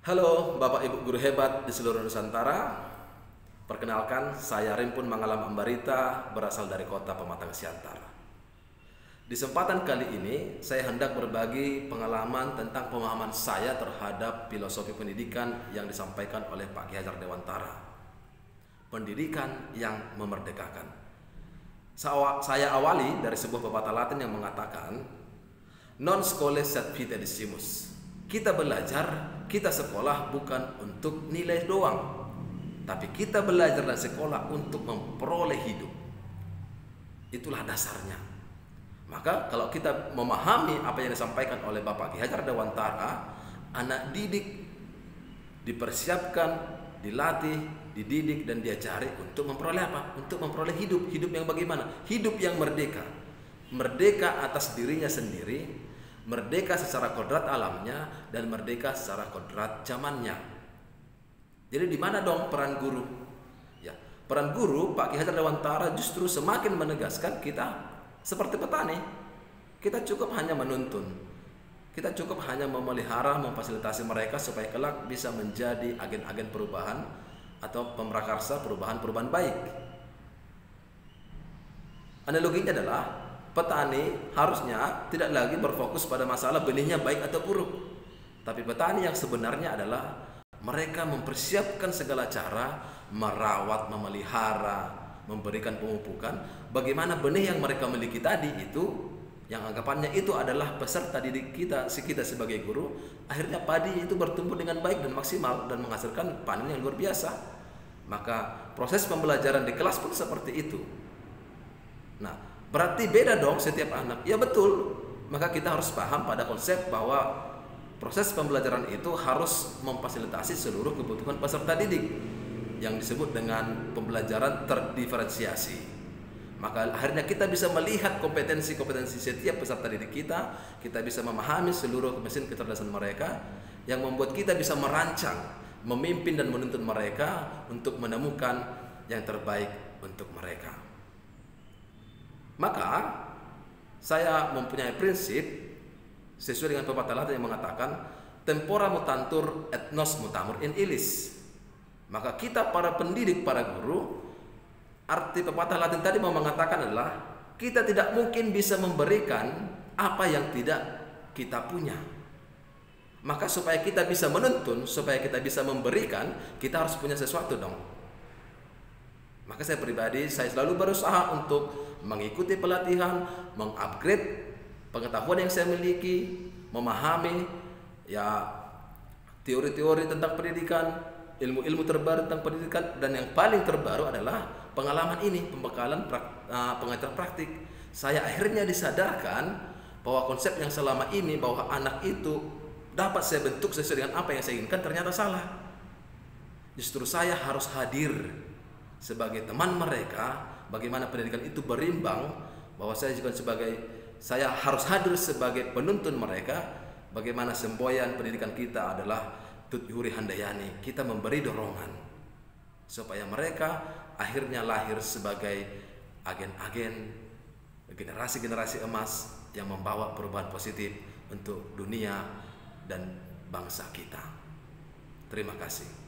Halo Bapak Ibu guru hebat di seluruh Nusantara. Perkenalkan, saya Rimpun Mangalam Ambarita, berasal dari kota Pematang Siantar. Di kesempatan kali ini, saya hendak berbagi pengalaman tentang pemahaman saya terhadap filosofi pendidikan yang disampaikan oleh Pak Ki Hajar Dewantara. Pendidikan yang memerdekakan. Saya awali dari sebuah pepatah Latin yang mengatakan, non scholae sed fidelissimus. Kita belajar, kita sekolah bukan untuk nilai doang, tapi kita belajar dan sekolah untuk memperoleh hidup. Itulah dasarnya. Maka kalau kita memahami apa yang disampaikan oleh Bapak Ki Hajar Dewantara, anak didik dipersiapkan, dilatih, dididik dan diajari untuk memperoleh apa? Untuk memperoleh hidup. Hidup yang bagaimana? Hidup yang merdeka. Merdeka atas dirinya sendiri, merdeka secara kodrat alamnya, dan merdeka secara kodrat zamannya. Jadi di mana dong peran guru? Ya, peran guru Pak Ki Hajar Dewantara justru semakin menegaskan kita seperti petani. Kita cukup hanya menuntun. Kita cukup hanya memelihara, memfasilitasi mereka supaya kelak bisa menjadi agen-agen perubahan atau pemrakarsa perubahan-perubahan baik. Analoginya adalah petani harusnya tidak lagi berfokus pada masalah benihnya baik atau buruk. Tapi petani yang sebenarnya adalah mereka mempersiapkan segala cara merawat, memelihara, memberikan pemupukan. Bagaimana benih yang mereka miliki tadi itu, yang anggapannya itu adalah peserta didik kita sebagai guru, akhirnya padi itu bertumbuh dengan baik dan maksimal dan menghasilkan panen yang luar biasa. Maka proses pembelajaran di kelas pun seperti itu. Nah, berarti beda dong setiap anak. Ya betul. Maka kita harus paham pada konsep bahwa proses pembelajaran itu harus memfasilitasi seluruh kebutuhan peserta didik yang disebut dengan pembelajaran terdiferensiasi. Maka akhirnya kita bisa melihat kompetensi-kompetensi setiap peserta didik kita. Kita bisa memahami seluruh mesin kecerdasan mereka yang membuat kita bisa merancang, memimpin dan menuntun mereka untuk menemukan yang terbaik untuk mereka. Maka saya mempunyai prinsip sesuai dengan pepatah Latin yang mengatakan tempora mutantur et nos mutamur in illis. Maka kita para pendidik, para guru, arti pepatah Latin tadi mau mengatakan adalah kita tidak mungkin bisa memberikan apa yang tidak kita punya. Maka supaya kita bisa menuntun, supaya kita bisa memberikan, kita harus punya sesuatu dong. Maka saya pribadi, saya selalu berusaha untuk mengikuti pelatihan, mengupgrade pengetahuan yang saya miliki, memahami ya teori-teori tentang pendidikan, ilmu-ilmu terbaru tentang pendidikan, dan yang paling terbaru adalah pengalaman ini, pembekalan pengajaran praktik. Saya akhirnya disadarkan bahwa konsep yang selama ini bahwa anak itu dapat saya bentuk sesuai dengan apa yang saya inginkan ternyata salah. Justru saya harus hadir sebagai teman mereka, bagaimana pendidikan itu berimbang, bahwa saya juga saya harus hadir sebagai penuntun mereka, bagaimana semboyan pendidikan kita adalah tut yuri handayani, kita memberi dorongan supaya mereka akhirnya lahir sebagai agen-agen generasi-generasi emas yang membawa perubahan positif untuk dunia dan bangsa kita. Terima kasih.